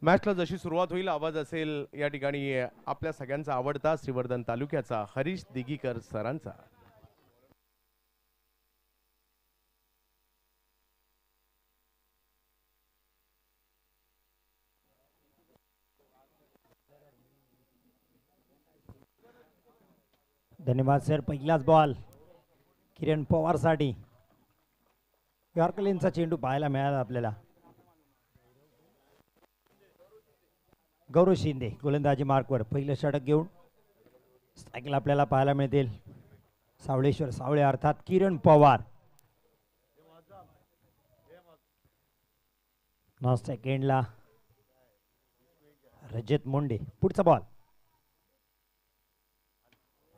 मॅचला जशी सुरुवात होईल आवाज असेल या ठिकाणी आपल्या सगळ्यांचा आवडता श्रीवर्धन तालुक्याचा हरीश दिगीकर सरांचा। धन्यवाद सर। पहिलाच बॉल किरण पवार साठी। यॉर्कलिनचा चेंडू पाहायला मिळाला आपल्याला। गौरव शिंदे गोलंदाजी मार्कवर पहिलं षटक घेऊन स्ट्राईकला आपल्याला पाहायला मिळतील सावळेश्वर सावळे अर्थात किरण पवार। नॉन सेकंडला रजत मुंडे। पुढचा बॉल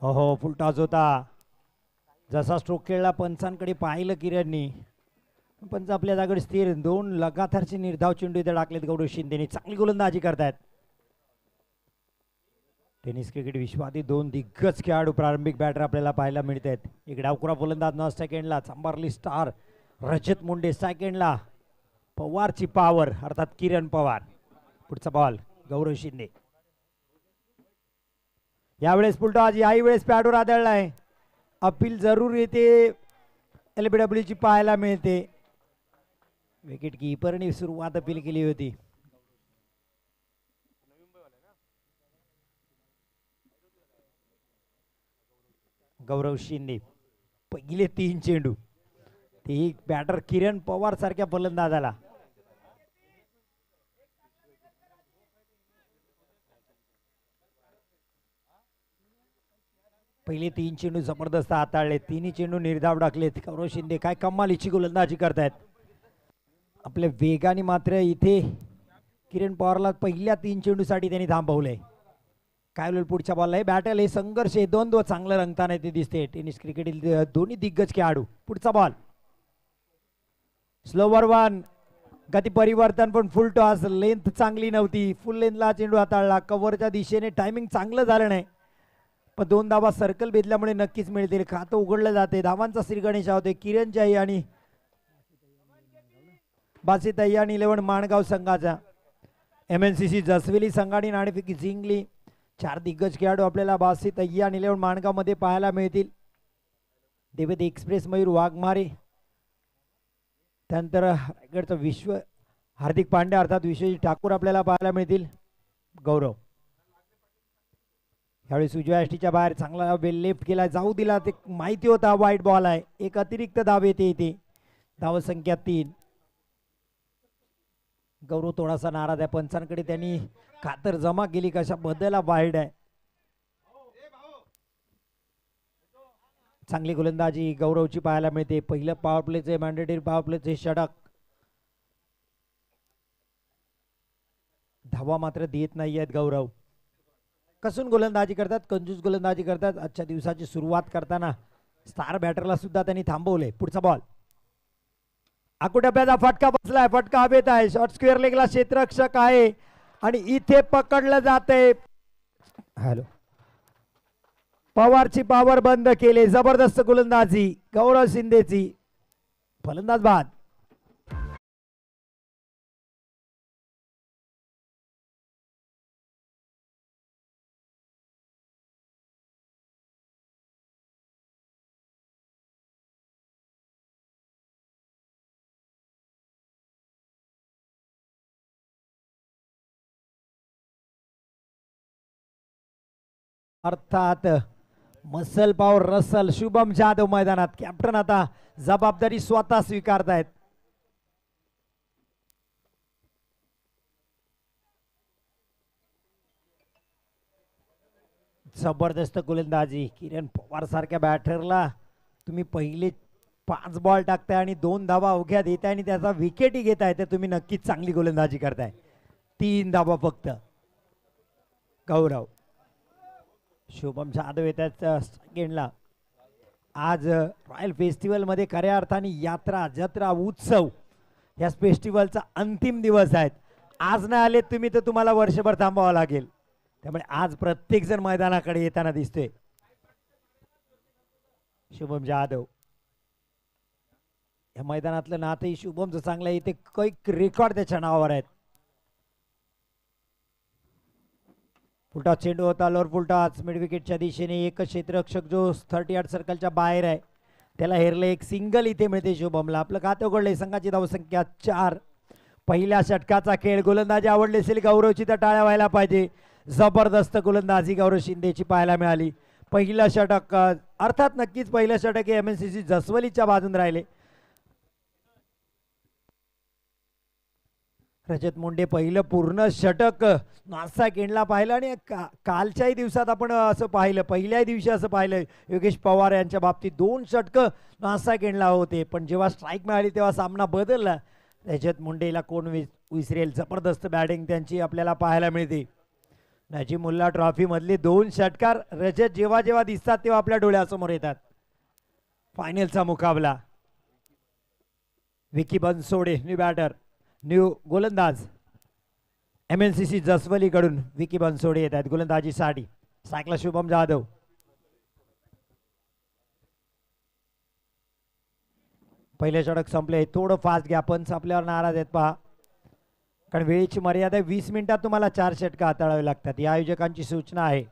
हो फुल टॉस होता। जसा स्ट्रोक खेळला पंचांकडे पाहिलं किरणनी, पंच आपल्या जागेवर स्थिर। दोन लगातारचे निर्धाव चेंडू इथे टाकलेत गौरव शिंदेने। चांगली गोलंदाजी करतायत। टेनिस क्रिकेट विश्वातील दोन दिग्गज खेळाडू प्रारंभिक बॅटर आपल्याला पाहायला मिळत आहेत। एक डावखुरा फलंदाज नॉन सेकंडला चांबारली स्टार रजत मुंडे, सेकंडला पवारची पावर अर्थात किरण पवार। पुढचा बॉल गौरव शिंदे। यावेळेस फुलटॉस, याही वेळेस पॅडवर आदळलाय। अपील जरूर येते LBW ची पाहायला मिळते। विकेट कीपरने सुरुवात अपील केली होती। गौरव शिंदे पहिले 3 चेंडू, ते बॅटर किरण पवार सारख्या फलंदाजाला। पहिले 3 चेंडू जबरदस्त हाताळले, तिन्ही चेंडू निर्धाव टाकलेत। गौरव शिंदे काय कमालीची गोलंदाजी करतायत। आपल्या वेगाने मात्र इथे किरण पवारला पहिल्या 3 चेंडूसाठी त्यांनी थांबवलंय। काय होईल पुढच्या बॉलला? हे बॅटल, हे संघर्ष, हे द्वंद्व चांगलं रंगताना ते दिसते टेनिस क्रिकेट दोन्ही दिग्गज खेळाडू। पुढचा बॉल स्लोवर वन, गती परिवर्तन पण फुल टॉस। लेंथ चांगली नव्हती, फुल लेंथला चेंडू हाताळला। कव्हरच्या दिशेने टायमिंग चांगलं झालं नाही, पण 2 धावा सर्कल भेदल्यामुळे नक्कीच मिळतील। खातं उघडलं जाते, धावांचा श्रीगणेशा होते किरणच्याही आणि बासीताई आणि 11 माणगाव संघाचा। MNCC जसवेली संघाने नाणेफेकी जिंकली। 4 दिग्गज खेळाडू आपल्याला बासीताई आणि 11 माणगाव मध्ये पाहायला मिळतील। देवती एक्सप्रेस मयूर वाघमारे, त्यानंतर रायगडचा विश्व हार्दिक पांड्या अर्थात विश्वजित ठाकूर आपल्याला पाहायला मिळतील। गौरव यावेळी उजव्या यष्टीच्या बाहेर चांगला लेफ्ट केला, जाऊ दिला, ते माहिती होता वाईट बॉल आहे। एक अतिरिक्त धाव येते इथे, धावसंख्या 3। गौरव थोडासा नाराज आहे, पंचांकडे त्यांनी खातर जमा केली, कशा बदला वाईड आहे। चांगली गोलंदाजी गौरवची पाहायला मिळते। पहिलं पॉवर प्लेचे मॅन्डेटरी पॉवर प्लेचे षटक, धावा मात्र देत नाही आहेत गौरव। कसून गोलंदाजी करतात, कंजूस गोलंदाजी करतात। आजच्या दिवसाची सुरुवात करताना स्टार बॅटरला सुद्धा त्यांनी थांबवले। पुढचा बॉल आकुटप्याचा फटका बसलाय, फटका हवेत आहे। शॉर्ट स्क्वेअर लेगला क्षेत्ररक्षक आहे आणि इथे पकडलं जाते। हॅलो, पवारची पावर बंद केले। जबरदस्त गोलंदाजी गौरव शिंदेची, फलंदाज बाद। अर्थात muscle power Russell Shubham Jadhav मैदानात। कॅप्टन आता जबाबदारी स्वतः स्वीकारतायत। जबरदस्त गोलंदाजी किरण पवार सारख्या बॅटरला तुम्ही पहिले 5 बॉल टाकताय आणि 2 धावा अवघ्या देताय आणि त्याचा विकेटही घेताय, तर तुम्ही नक्कीच चांगली गोलंदाजी करताय। 3 धावा फक्त गौरव। शुभम जाधव येतात सेकंडला। आज रॉयल फेस्टिवल मध्ये खऱ्या अर्थाने यात्रा जत्रा उत्सव या फेस्टिवलचा अंतिम दिवस आहेत। आज नाही आले तुम्ही तर तुम्हाला वर्षभर थांबावं लागेल, त्यामुळे आज प्रत्येक जण मैदानाकडे येताना दिसतोय। शुभम जाधव या मैदानातलं नातही शुभमचं चांगलं आहे, इथे कैक रेकॉर्ड त्याच्या नावावर आहेत। फुलटॉस चेंडू होता लोअर फुलटॉस मिड विकेटच्या दिशेने एकच क्षेत्ररक्षक जो 38 सर्कलच्या बाहेर आहे त्याला हेरले एक सिंगल इथे मिळते शुभमला. आपलं खातं उघडले संघाची धावसंख्या 4. पहिल्या षटकाचा खेळ गोलंदाजी आवडली असेल गौरवची तर टाळ्या व्हायला पाहिजे. जबरदस्त गोलंदाजी गौरव शिंदेची पाहायला मिळाली. पहिलं षटक अर्थात नक्कीच पहिलं षटक हे MNCC जसवलीच्या बाजून राहिले. रजत मुंडे पहिलं पूर्ण षटक नासाक एंडला पाहिलं आणि कालच्याही दिवसात आपण असं पाहिलं, पहिल्याही दिवशी असं पाहिलं योगेश पवार यांच्या बाबतीत 2 षटकं नासाक एंडला होते. पण जेव्हा स्ट्राईक मिळाली तेव्हा सामना बदलला. रजत मुंडेला कोण विसरेल. जबरदस्त बॅटिंग त्यांची आपल्याला पाहायला मिळते. नजीमुल्ला ट्रॉफी मधले 2 षटकार रजत जेव्हा जेव्हा दिसतात तेव्हा आपल्या डोळ्यासमोर येतात. फायनलचा मुकाबला. Vicky Bansode new batter new गोलंदाज MNCC जसवलीकडून विकी बनसोडे येत आहेत गोलंदाजीसाठी. सायकला शुभम जाधव. पहिले षटक संपले. थोडं फास्ट घ्या. पंच आपल्यावर नाराज आहेत पहा, कारण वेळेची मर्यादा 20 मिनिटात तुम्हाला 4 षटकं हाताळावी लागतात. या आयोजकांची सूचना आहे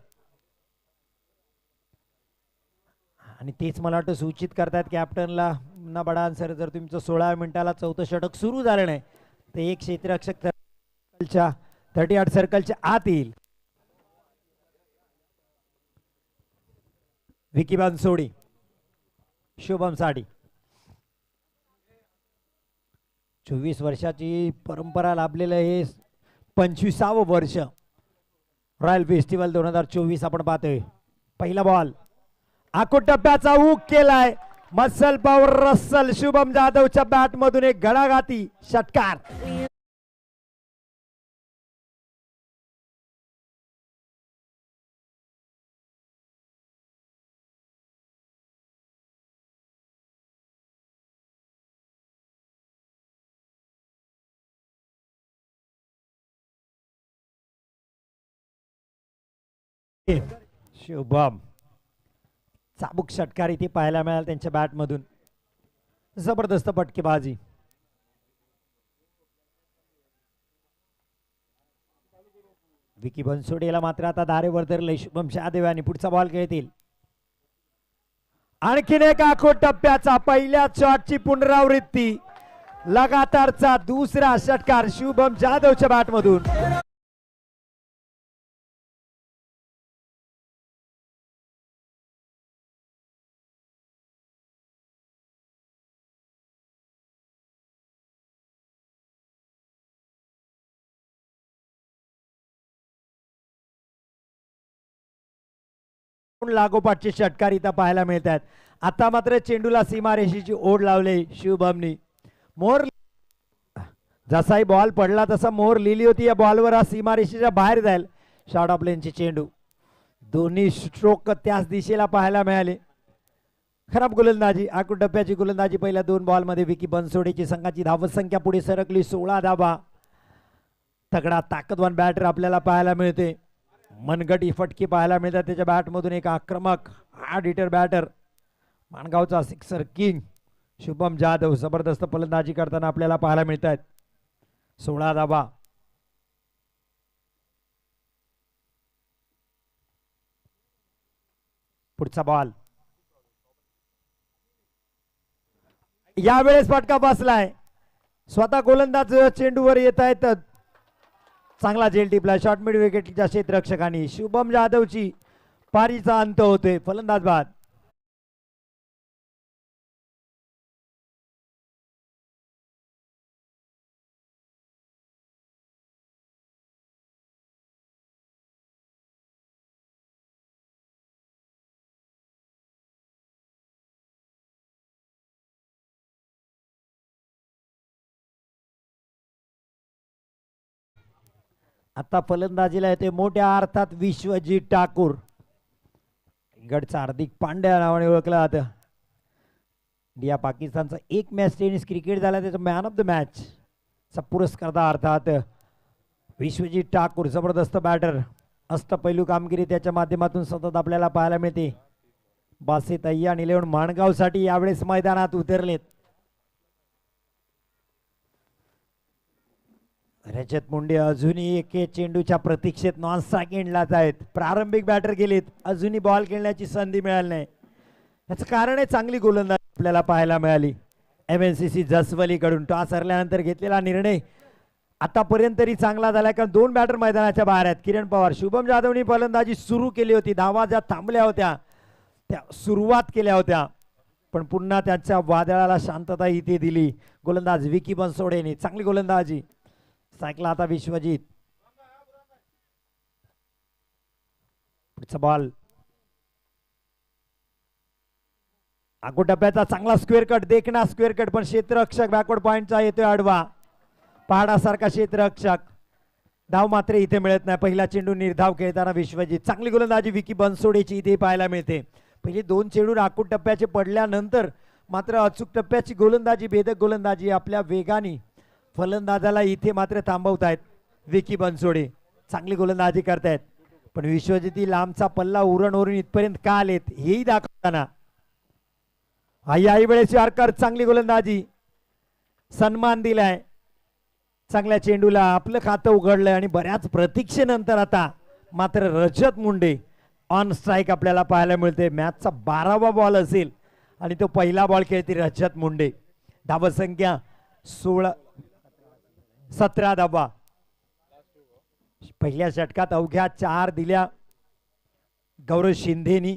आणि तेच मला वाटतं सूचित करतात कॅप्टनला ना बडान सर, जर तुमचं 16 मिनिटाला 4थं षटक सुरू झालं नाही तर एक क्षेत्ररक्षक 38 सर्कलच्या आत येईल. विकी बनसोडे शुभम साठी 24 वर्षाची परंपरा लाभलेलं हे 25वं वर्ष रॉयल फेस्टिवल 2024 आपण पाहतोय. पहिला बॉल आखूड टप्प्याचा ऊक केलाय. मसल पॉवर रसल शुभम जाधवच्या बॅट मधून एक गडागाती षटकार. शुभम चाबूक षटकार इथे पाहायला मिळाला त्यांच्या बॅट मधून. जबरदस्त पटकेबाजी. विकी बनसोडेला मात्र आता दारेवर धरले शुभम जाधव आणि पुढचा बॉल खेळतील. आणखीन एक आखूड टप्प्याचा पहिल्या शॉटची पुनरावृत्ती. लगातारचा दुसरा षटकार शुभम जाधवच्या बॅट मधून. लागोपाठचे षटकार इथं पाहायला मिळतात. आता मात्र चेंडूला सीमारेषेची ओढ लावली शुभमनी. मोर जसाही बॉल पडला तसा मोर लिहिली होती या बॉलवर हा सीमारेषेच्या बाहेर जाईल. शॉर्ट ऑफ लेनचे चेंडू दोन्ही स्ट्रोक त्याच दिशेला पाहायला मिळाले. खराब गोलंदाजी आखूड टप्प्याची गोलंदाजी. पहिल्या 2 बॉलमध्ये विकी बनसोडेची संघाची धावसंख्या पुढे सरकली 16 धावा. तगडा ताकदवान बॅटर आपल्याला पाहायला मिळते. मनगटी फटके पाहायला मिळतात त्याच्या बॅट मधून. एक आक्रमक हार्ड हिटर बॅटर माणगावचा सिक्सर किंग शुभम जाधव जबरदस्त फलंदाजी करताना आपल्याला पाहायला मिळतात. 16 धावा. पुढचा बॉल यावेळेस फटका बसलाय. स्वतः गोलंदाज चेंडूवर येत आहेत. चांगला झेल टिपला शॉर्ट मिड विकेटच्या क्षेत्ररक्षकांनी. शुभम जाधवची पारीचा अंत होतोय. फलंदाज बाद. आता फलंदाजीला येते मोठ्या अर्थात विश्वजीत ठाकूर. गडचा हार्दिक पांड्या नावाने ओळखला जातं. इंडिया पाकिस्तानचा एक मॅच टेनिस क्रिकेट झाला त्याचा मॅन ऑफ द मॅच चा पुरस्कार अर्थात विश्वजीत ठाकूर. जबरदस्त बॅटर. अष्टपैलू कामगिरी त्याच्या माध्यमातून सतत आपल्याला पाहायला मिळते. बासित अय्या आणि 11 माणगावसाठी यावेळेस मैदानात उतरलेत. रजत मुंडे अजूनही एके चेंडूच्या प्रतीक्षेत नॉन सेकंडलाच आहेत. प्रारंभिक बॅटर गेलीत, अजूनही बॉल खेळण्याची संधी मिळाली नाही. याचं कारण आहे चांगली गोलंदाजी आपल्याला पाहायला मिळाली MNCC जसवलीकडून. टॉस हरल्यानंतर घेतलेला निर्णय आतापर्यंत तरी चांगला झाला, कारण 2 बॅटर मैदानाच्या बाहेर आहेत. किरण पवार, शुभम जाधवनी फलंदाजी सुरू केली होती, धावा ज्या थांबल्या होत्या त्या सुरुवात केल्या होत्या, पण पुन्हा त्यांच्या वादळाला शांतता इथे दिली गोलंदाज विकी बनसोडेने. चांगली गोलंदाजी. सायकला आता विश्वजित. पुढचा बॉल आगो डब्याचा चांगला स्क्वेअर कट, देखना स्क्वेअर कट, पण क्षेत्ररक्षक बॅकवर्ड पॉइंटचा येतोय आडवा. पहाडासारखा क्षेत्ररक्षक, धाव मात्र इथे मिळत नाही. पहिला चेंडू निर्धाव खेळताना विश्वजित. चांगली गोलंदाजी विकी बनसोडेची इथे पाहायला मिळते. पहिले 2 चेंडू राखून टप्प्याचे पडल्यानंतर मात्र अचूक टप्प्याची गोलंदाजी, भेदक गोलंदाजी आपल्या वेगाने फलंदाजाला इथे मात्र थांबवतायत विकी बनसोडे. चांगली गोलंदाजी करतायत, पण विश्वजित लांबचा पल्ला उरण इथपर्यंत का आलेत हेही दाखवताना आई वेळेस यारकर. चांगली गोलंदाजी, सन्मान दिलाय. चांगल्या चेंडूला आपलं खातं उघडलंय आणि बऱ्याच प्रतीक्षेनंतर आता मात्र रजत मुंडे ऑन स्ट्राईक आपल्याला पाहायला मिळते. मॅचचा 12वा बॉल असेल आणि तो पहिला बॉल खेळते रजत मुंडे. धावसंख्या 17 धावा. पहिल्या षटकात अवघ्या 4 दिल्या गौरव शिंदेनी.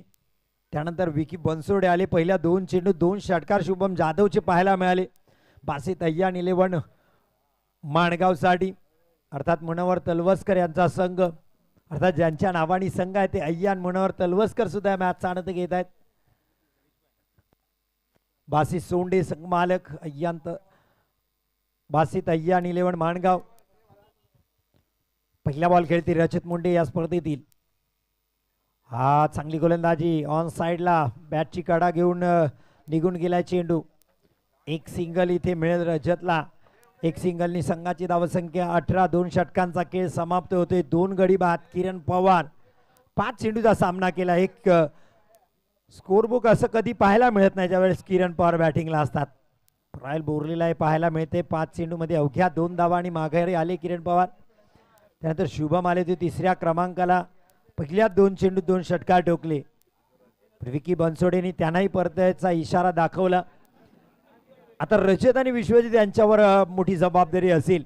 त्यानंतर विकी बनसोडे आले. पहिल्या 2 चेंडू 2 षटकार शुभम जाधवचे पाहायला मिळाले. बासित अय्यान 11 माणगावसाठी, अर्थात मनोहर तलवसकर यांचा संघ, अर्थात ज्यांच्या नावाने संघ आहे ते अय्यान मनोहर तलवसकर सुद्धा मॅच आनंद घेत आहेत. बासित सोंडे संघ मालक, अय्यांत बासित अय्यान 11 माणगाव. पहिला बॉल खेळते रजत मुंडे या स्पर्धेतील. हा चांगली गोलंदाजी, ऑन साइडला बॅटची कडा घेऊन निघून गेलाय चेंडू. एक सिंगल इथे मिळेल रजतला. एक सिंगलनी संघाची धावसंख्या 18. 2 षटकांचा खेळ समाप्त होतोय. 2 गडी बाद. किरण पवार 5 चेंडूचा सामना केला. एक स्कोरबुक असं कधी पाहायला मिळत नाही ज्यावेळेस किरण पवार बॅटिंगला असतात. रायल बोरलीला हे पाहायला मिळते. 5 चेंडूमध्ये अवघ्या 2 धावा आणि माघारी आले किरण पवार. त्यानंतर शुभम आले ते 3ऱ्या क्रमांकाला. पहिल्या 2 चेंडू 2 षटकार ठोकले. विकी बनसोडेनी त्यांनाही परतायचा इशारा दाखवला. आता रजत आणि विश्वजित यांच्यावर मोठी जबाबदारी असेल,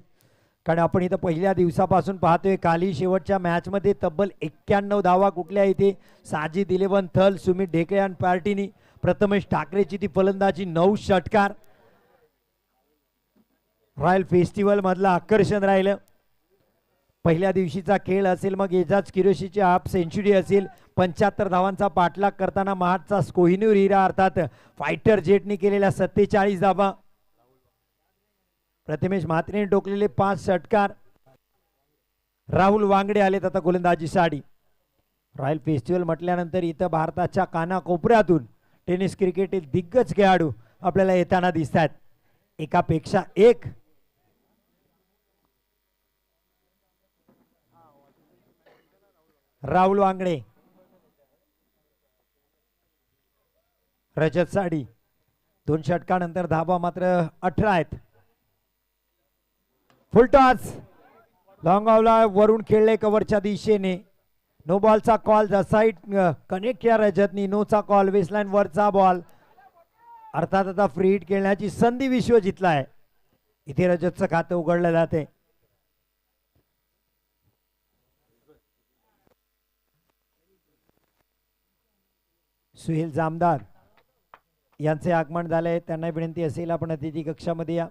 कारण आपण इथं पहिल्या दिवसापासून पाहतोय. काली शेवटच्या मॅचमध्ये तब्बल 91 धावा कुठल्या इथे साजिद 11 थल, सुमित ढेकळे आणि पार्टीनी. प्रथमेश ठाकरेची ती फलंदाजी 9 षटकार. रॉयल फेस्टिवल मधलं आकर्षण राहिलं. पहिल्या दिवशीचा खेळ असेल, मग एजाज किरोशीची हाफ सेंचुरी असेल. 75 धावांचा पाठलाग करताना महाडचा कोहिनूर हिरा अर्थात फायटर जेटने केलेल्या 47 धावा. प्रथमेश म्हात्रेने टोकलेले 5 षटकार. राहुल वांगडे आलेत आता गोलंदाजीसाठी. रॉयल फेस्टिवल म्हटल्यानंतर इथं भारताच्या कानाकोपऱ्यातून टेनिस क्रिकेटतील दिग्गज खेळाडू आपल्याला येताना दिसत आहेत, एकापेक्षा एक. राहुल वांगडे, रजत साडी. 2 षटकानंतर धावा मात्र 18 आहेत. फुलटॉस लॉंग ऑफला वरून खेळले कव्हरच्या दिशेने. नो बॉलचा कॉल. साईड कनेक्ट केला रजतनी. नोचा कॉल. वेस्टलाईन वरचा बॉल. अर्थात आता फ्री हिट खेळण्याची संधी विश्वजितला आहे. इथे रजतचं खातं उघडलं जाते. सुहेल जामदार यांचे आगमन झाले. त्यांना विनंती असेल आपण अतिथी कक्षामध्ये या.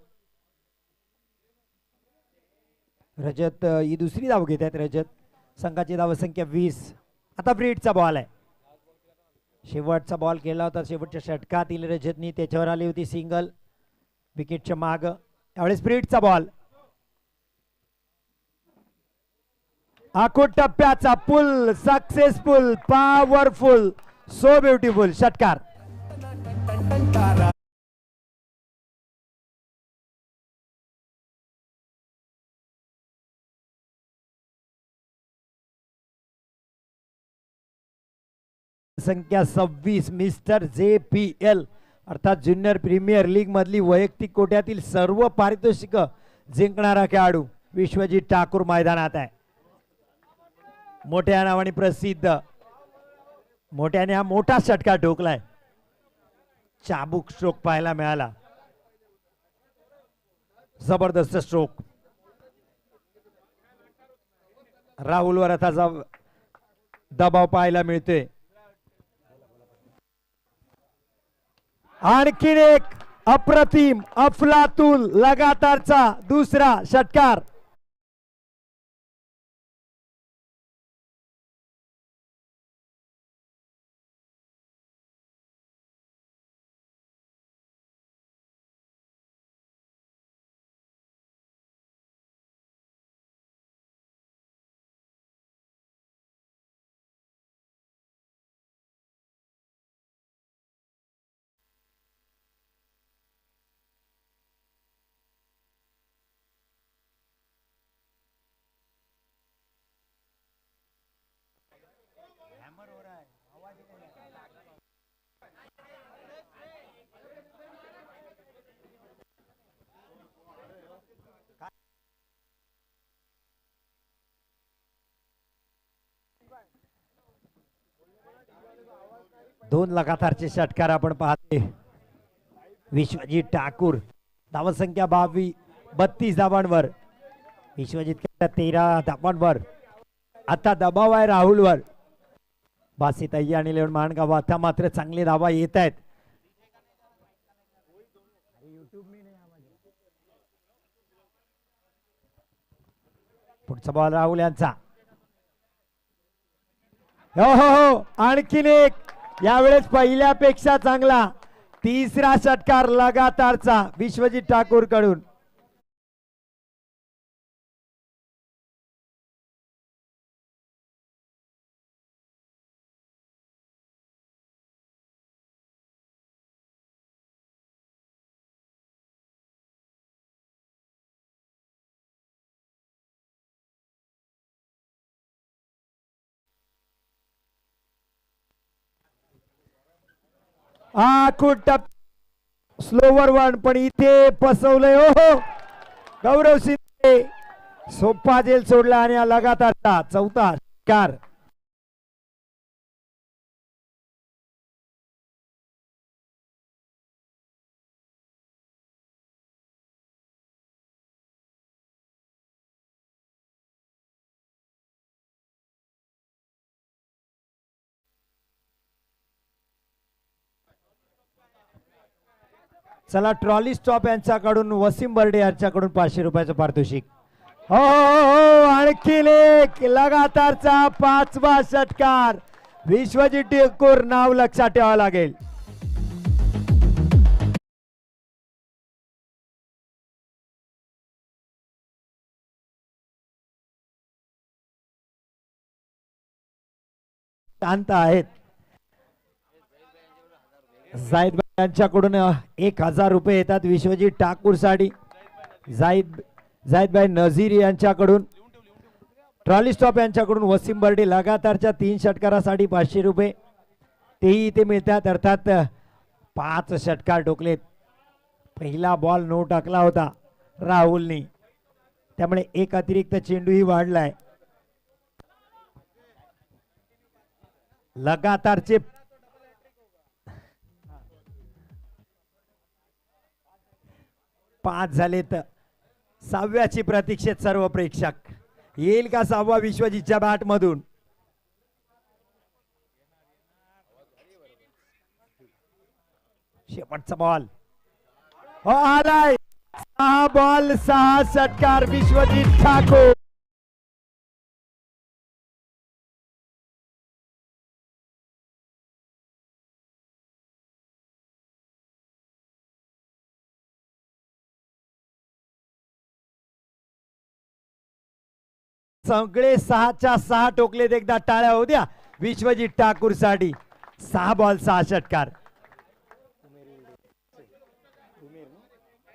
रजत ही दुसरी धाव घेत आहेत. रजत संघाची धावसंख्या 20. आता ब्रीडचा बॉल आहे. शेवटचा बॉल खेळला होता शेवटच्या षटकातील रजतनी. त्याच्यावर आली होती सिंगल विकेटच्या माग. यावेळेस ब्रीडचा बॉल. आखूड टप्प्याचा पुल सक्सेसफुल, पॉवरफुल, सो ब्युटिफुल षटकार. संख्या 26 मिस्टर JPL अर्थात ज्युनियर प्रीमियर लीग मधली वैयक्तिक कोट्यातील सर्व पारितोषिक जिंकणारा खेळाडू विश्वजित ठाकूर मैदानात आहे. मोठ्या नावाने प्रसिद्ध, मोठ्याने हा मोठा षटकार ठोकलाय. चाबूक स्ट्रोक पाहायला मिळाला. जबरदस्त स्ट्रोक. राहुलवर आता दबाव पाहायला मिळतोय. आणखीन एक अप्रतिम अफलातून लगातारचा दुसरा षटकार. दोन लगातारचे षटकार आपण पाहते. विश्वजित ठाकूर धावसंख्या 32 धावांवर, विश्वजित 13 धावांवर. आता दबाव आहे राहुलवर. बासित अय्या आणि लेवन माणगाव आता मात्र चांगले धावा येत आहेत. पुढचा बॉल राहुल यांचा. हो हो हो, आणखीन एक, यावेळेस पहिल्यापेक्षा चांगला तिसरा षटकार लगातारचा विश्वजित ठाकूर कडून. खूप स्लोवर वन, पण इथे फसवलंय. हो हो, गौरव शिंदे सोपा जेल सोडला आणि लगातारचा चौथा षटकार. चला, ट्रॉली स्टॉप यांच्याकडून वसीम बर्डे यांच्याकडून 500 रुपयाचं पारितोषिक. हो हो हो, आणखीन एक लगातारचा 5वा षटकार. विश्वजित ठाकूर नाव लक्षात ठेवावं लागेल. शांत आहेत. जाहीद यांच्याकडून 1000 रुपये येतात विश्वजित ठाकूर साठी. जाहीदभाई नझीर यांच्याकडून, ट्रॉली स्टॉप यांच्याकडून वसीम बर्डे लगातारच्या 3 षटकारासाठी 500 रुपये तेही इथे मिळतात. अर्थात 5 षटकार ठोकलेत. पहिला बॉल नो टाकला होता राहुलनी, त्यामुळे एक अतिरिक्त चेंडूही वाढलाय. लगातारचे 5 झालेत. 6व्याची प्रतीक्षेत सर्व प्रेक्षक. येईल का 6वा विश्वजितच्या बॅट मधून? शेवटचा बॉल आलाय. 6 बॉल 6 षटकार विश्वजित ठाकूर. सगळे 6च्या 6 टोकलेत. एकदा टाळ्या होऊ द्या विश्वजित ठाकूर साठी. 6 बॉल 6 षटकार.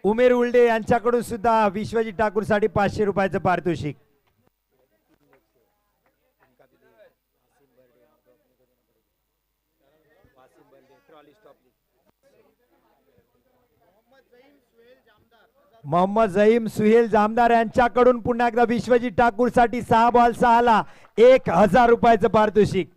उमेर उल्डे यांच्याकडून सुद्धा विश्वजित ठाकूर साठी 500 रुपयाचं पारितोषिक. मोहम्मद झईम सुहेल जामदार यांच्याकडून पुन्हा एकदा विश्वजित ठाकूर साठी 6 बॉल 6 ला 1000 रुपयाचं पारितोषिक.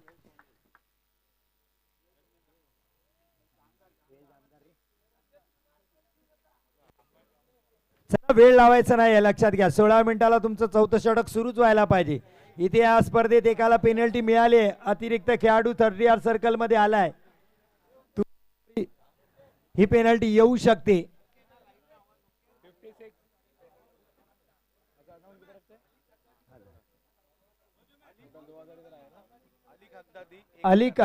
वेळ लावायचा नाही लक्षात घ्या. 16 मिनिटाला तुमचं चौथं षटक सुरूच व्हायला पाहिजे. इथे या स्पर्धेत एकाला पेनल्टी मिळाली. अतिरिक्त खेळाडू 30 सर्कल मध्ये आलाय. ही पेनल्टी येऊ शकते. हलिक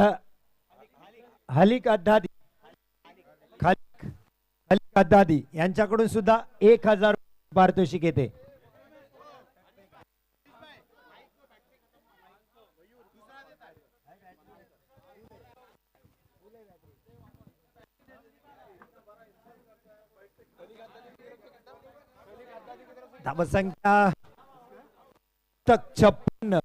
अद्दादी यांच्याकडून सुद्धा 1000 पारितोषिक येते. धावसंख्या 56.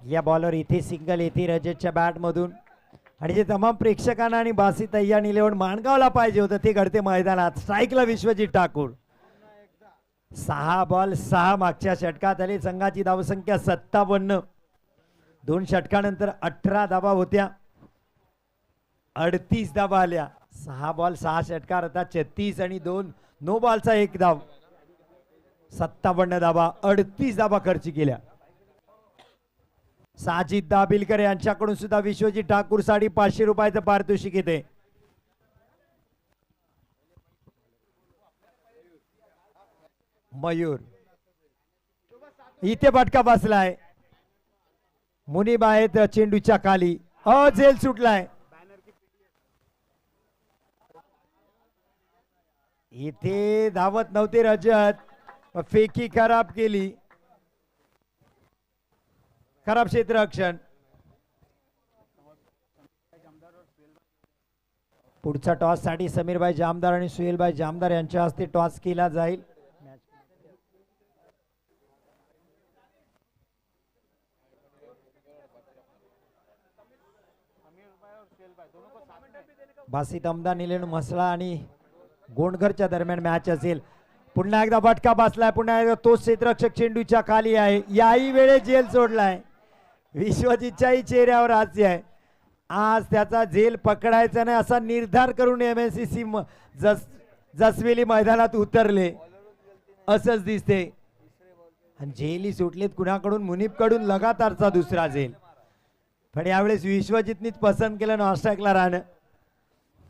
या बॉलवर इथे सिंगल येते रजतच्या बॅट मधून. आणि जे तमाम प्रेक्षकांना आणि बासित अय्या निलेवण माणगावला पाहिजे होतं ते घडते मैदानात. स्ट्राईकला विश्वजित ठाकूर. 6 बॉल 6 मागच्या षटकात आले. संघाची धावसंख्या 57. 2 षटकानंतर 18 धावा होत्या. 38 धावा आल्या. 6 बॉल 6 षटकार आता 36 आणि 2 नो बॉलचा 1 धाव. 57 धावा 38 धावा खर्च केल्या. साजिद दाबिलकर यांच्याकडून सुद्धा विश्वजित ठाकूर साठी 500 रुपयाचं पारितोषिक येते. मयूर इथे फटका बसलाय. मुनीब आहेत चेंडूच्या खाली. झेल सुटलाय. इथे धावत नव्हते रजत. फेकी खराब केली. खराब क्षेत्ररक्षण. पुढच्या टॉस साठी समीरभाई जामदार आणि सुहेलभाई जामदार यांच्या हस्ते टॉस केला जाईल. बासित अमदा निलेन म्हसळा आणि गोंडघरच्या दरम्यान मॅच असेल. पुन्हा एकदा फटका बसलाय. पुन्हा एकदा तोच क्षेत्ररक्षक चेंडूच्या खाली आहे. याही वेळेस झेल सोडलाय. विश्वजितच्याही चेहऱ्यावर हास्य आहे. आज त्याचा झेल पकडायचा नाही असा निर्धार करून MSCC जसवेली मैदानात उतरले असंच दिसते. आणि झेलही सुटलेत कुणाकडून. मुनीबकडून लगातारचा दुसरा झेल. पण यावेळेस विश्वजितनीच पसंत केलं नॉस्ट्राईकला राहणं.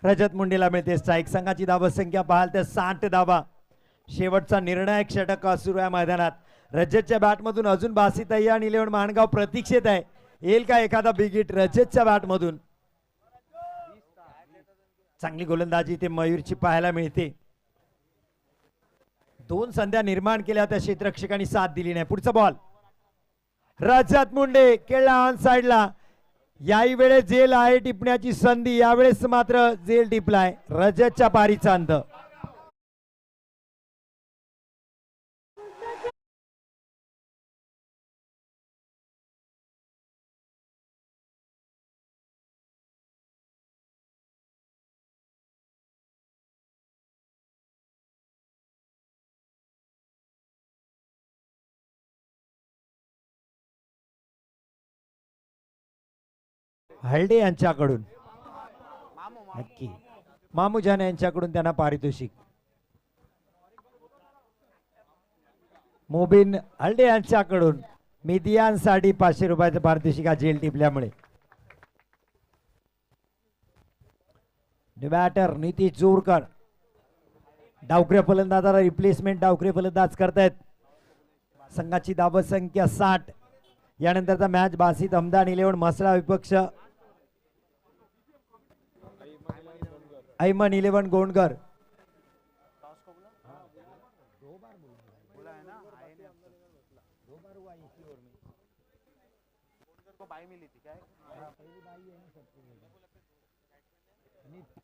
रजत मुंडेला मिळते स्ट्राईक. संघाची धावसंख्या पाहाल तर 60 धावा. शेवटचा निर्णायक षटक सुरू आहे मैदानात. रजतच्या बॅटमधून अजून बासित अय्या आणि इलेव्हन माणगाव प्रतीक्षेत आहे. येईल का एखादा बिग हिट रजतच्या बॅटमधून. चांगली गोलंदाजी ते मयूरची पाहायला मिळते. 2 संध्या निर्माण केल्या होत्या. क्षेत्ररक्षकांनी साथ दिली नाही. पुढचा बॉल रजत मुंडे केला ऑन साइडला. याही वेळेस झेल आहे टिपण्याची संधी. यावेळेस मात्र झेल टिपलाय. रजतच्या पारीचा अंत. हल्डे यांच्याकडून नक्की मामूजान यांच्याकडून त्यांना पारितोषिक. मोबिन हल्डे यांच्याकडून मिदियानसाठी 500 रुपयाचं पारितोषिक जेल टिपल्यामुळे. बॅटर नितीश जोरकर डावखऱ्या फलंदाजाला रिप्लेसमेंट डावखरे फलंदाज करतायत. संघाची धावसंख्या 60. यानंतरचा मॅच बासित अमदान इलेव्हन म्हसळा विपक्ष Aiman eleven Gondghar.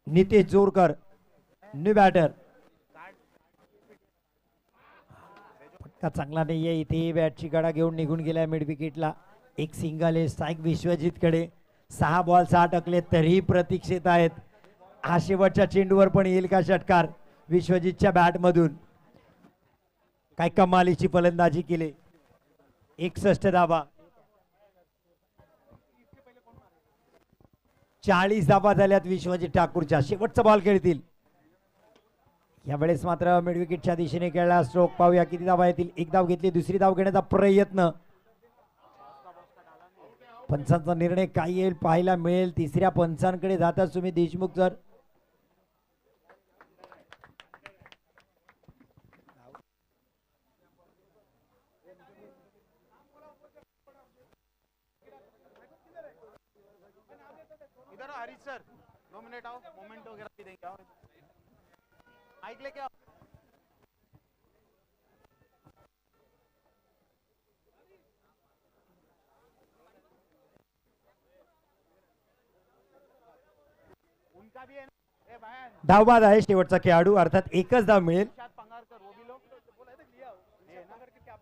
Nitesh Jorkar new batter. का चांगला नाहीये इथे बॅटची गडा घेऊन निघून गेलाय मिड विकेटला. एक सिंगल आहे स्ट्राईक विश्वजितकडे. 6 बॉल 6 टकले तरीही प्रतीक्षित आहेत. हा शेवटच्या चेंडूवर पण येईल का षटकार विश्वजितच्या बॅट मधून. काय कमालीची फलंदाजी केली. 61 धावा. 40 धावा झाल्यात विश्वजित ठाकूरच्या. शेवटचा बॉल खेळतील यावेळेस मात्र मिड विकेटच्या दिशेने खेळला स्ट्रोक. पाहूया किती धावा येतील. एक धाव घेतली. दुसरी धाव घेण्याचा प्रयत्न. पंचांचा निर्णय काय येईल पाहायला मिळेल. तिसऱ्या पंचांकडे जातात सुमित देशमुख सर. इधर हरीश सर 2 मिनट आओ. मोमेंट वगैरह भी देंगे. आओ माइक लेके आओ. उनका भी है ना. ए भाई धावबाद आहे शेवटचा खेळाडू अर्थात एकच धाव मिळेल. इरशाद पंगारकर वो भी लोग बोला था लिया ये ना करके क्या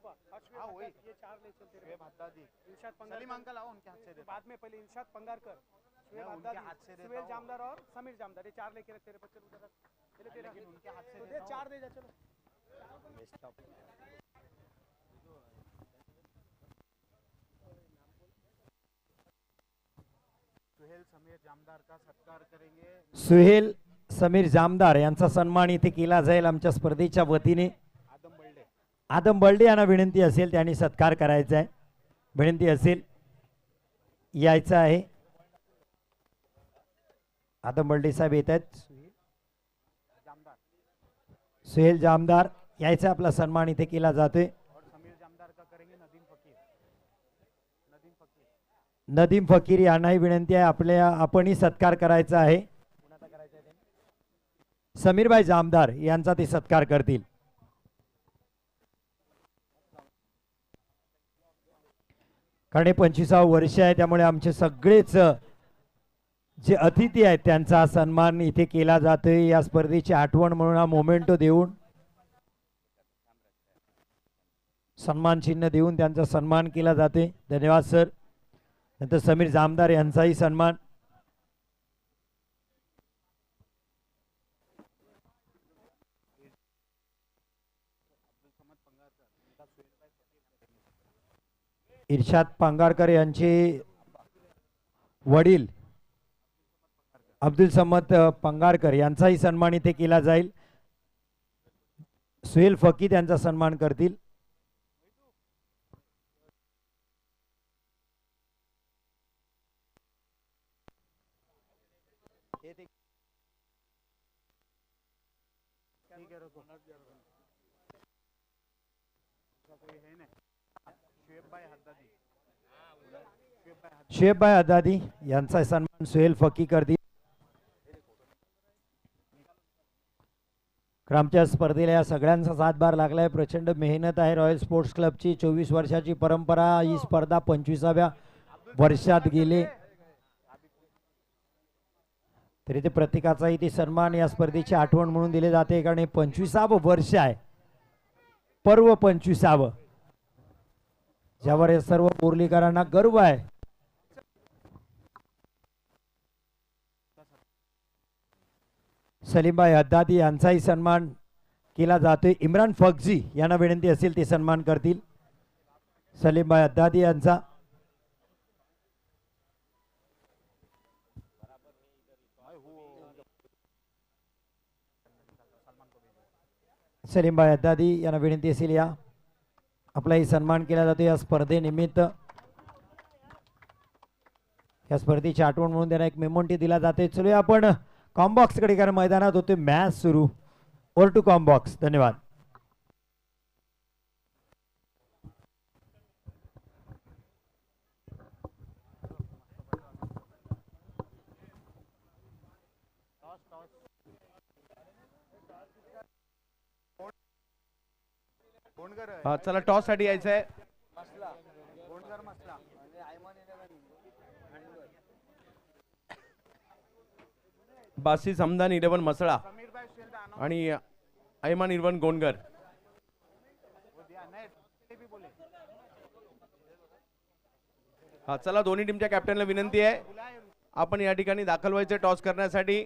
हां वही ये 4 ले चलते रहे. हद्दादी इरशाद पंगारकर सलीम अंकल आओ उनके हाथ से दे. बाद में पहले इरशाद पंगारकर शुएब हद्दादी सुहेल जामदार और समीर जामदार ये 4 लेके तेरे बच्चे उधर लेकिन उनके हाथ से दे 4 दे जा. चलो सुहेल समीर जामदार का सत्कार करेंगे. सुहेल समीर जामदार यांचा सन्मान इथे केला जाईल आमच्या स्पर्धेच्या वतीने. आदम बल्डे आदम बर्डे यांना विनंती असेल त्यांनी सत्कार करायचा आहे. विनंती असेल यायचं आहे. आदम बर्डे साहेब येत आहेत. जामदार सुहेल जामदार यायचा आपला सन्मान इथे केला जातोय. और समीर जामदार का करेंगे नदीम फकीर. नदीम फकीर नदीम फकीर यांनाही विनंती आहे आपल्या आपणही सत्कार करायचा आहे. कुणाचा करायचा आहे ते. समीरभाई जामदार यांचा ते सत्कार करतील. कारण हे 25वे वर्ष आहे त्यामुळे आमचे सगळेच जे अतिथी आहेत त्यांचा सन्मान इथे केला जातोय. या स्पर्धेची आठवण म्हणून हा मोमेंटो देऊन सन्मान चिन्ह देऊन त्यांचा सन्मान केला जाते. धन्यवाद सर. नंतर समीर जामदार यांचाही सन्मान. इर्शाद पांगारकर यांचे वडील अब्दुल समद पंगारकर यांचाही सन्मान इथे केला जाईल. सुहेल फकीर यांचा सन्मान करतील. शुएबभाई हद्दादी यांचा सन्मान सुहेल फकी करतील. आमच्या स्पर्धेला या सगळ्यांचा सातबार लागलाय. प्रचंड मेहनत आहे रॉयल स्पोर्ट्स क्लबची. 24 वर्षाची परंपरा. ही स्पर्धा 25व्या वर्षात गेले तरी ते प्रत्येकाचाही ते सन्मान या स्पर्धेची आठवण म्हणून दिले जाते. कारण हे 25वे वर्ष आहे. पर्व 25वे ज्यावर हे सर्व बोर्लीकरांना गर्व आहे. सलीमभाई हद्दादी यांचाही सन्मान केला जातोय. इम्रान फगजी यांना विनंती असेल ते सन्मान करतील. सलीमभाई हद्दादी यांचा. सलीमभाई हद्दादी यांना विनंती असेल या आपलाही सन्मान केला जातो. या स्पर्धेनिमित्त या स्पर्धेची आठवण म्हणून त्यांना एक मेमोंटी दिला जाते. चलूया आपण कॉम्बॉक्स कडे कारण मैदानात होते मॅच सुरू. ओर टू कॉम्बॉक्स. धन्यवाद. हा चला टॉस साठी यायचं आहे. बासी समदान 11 मसळा आणि ऐमान 11 गोंडगर. हा चला, दोन्ही टीमच्या कॅप्टनला विनंती आहे आपण या ठिकाणी दाखल व्हायचे टॉस करण्यासाठी.